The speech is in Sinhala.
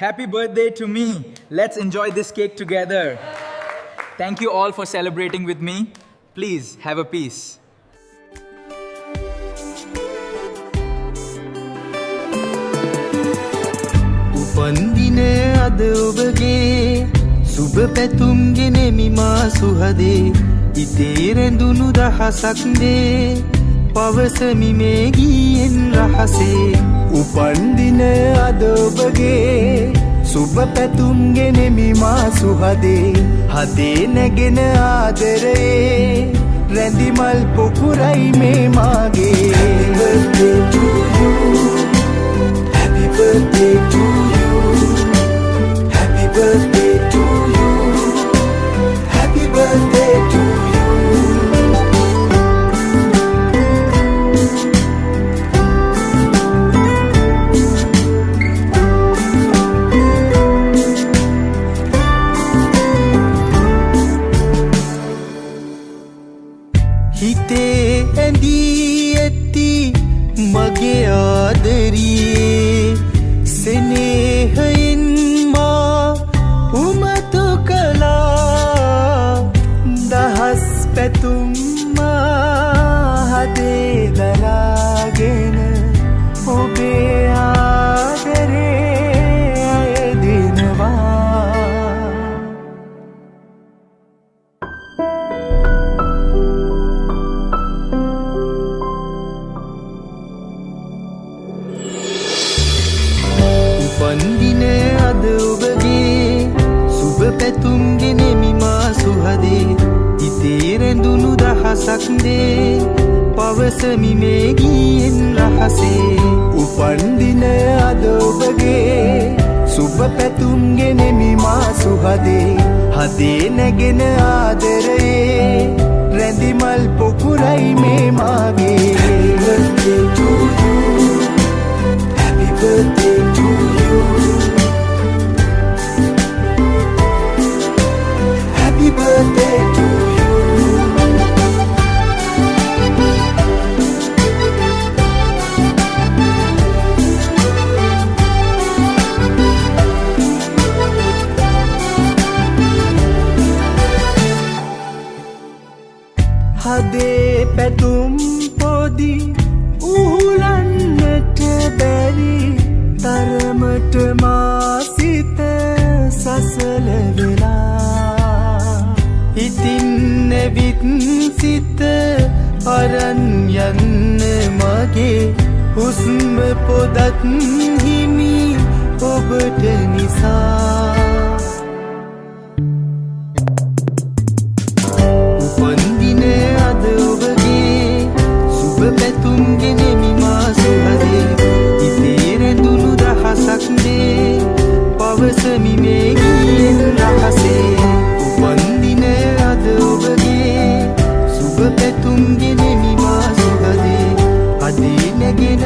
Happy birthday to me. Let's enjoy this cake together. Thank you all for celebrating with me. Please have a piece. උපන්දිනය අද ඔබගේ සුබ පැතුම් ගෙනෙමි මා සුහදේ ඉතේ රැඳුණු දහසක් දේ පවසමි මේ ගීයෙන් රහසේ උපන්දිනය අද ඔබගේ සුබ පැතුම් ගෙනෙමි මා සුහදේ හදේ නැගෙන ආදරේ රැඳිමල් පොකුරයි මේ මාගේ Happy birthday to you Happy birthday to you Happy birthday to you හිතේ ඇඳී ඇති මගේ ආදරියේ සෙනෙහයෙන් මා උමතු කළා දහස් පැතුම් මා හදේ දරාගෙන ඔබේ ආදරේ අයදිනවා උපන්දිනය අද ඔබගේ සුබ පැතුම් ගෙනෙමි මා සුහදේ ඉතේ රැඳුණු දහසක් දේ පවසමි මේ ගීයෙන් රහසේ උපන්දිනය අද ඔබගේ සුබ පැතුම් ගෙනෙමි මා සුහදේ හදේ නැගෙන ආදරේ රැඳිමල් පොකුරයි මේ මාගේ Happy birthday to you Happy birthday to you හදේ පැතුම් පොදි උහුලන්නට බැරි තරමට මා සිත සසල වෙලා ඉතින් නැවිත් සිත අරන් යන්න මගේ හුස්ම පොදත් හිමි ඔබට නිසා උපන්දිනය අද ඔබගේ සුබ පැතුම් ගෙනෙමි මා සුහදේ ඉතේ රැඳුණු දහසක් දේ පවසමි මේ ගීයෙන් රහසේ උපන්දිනය අද ඔබගේ සුබ පැතුම් ගෙනෙමි මා සුහදේ හදේ නැගෙන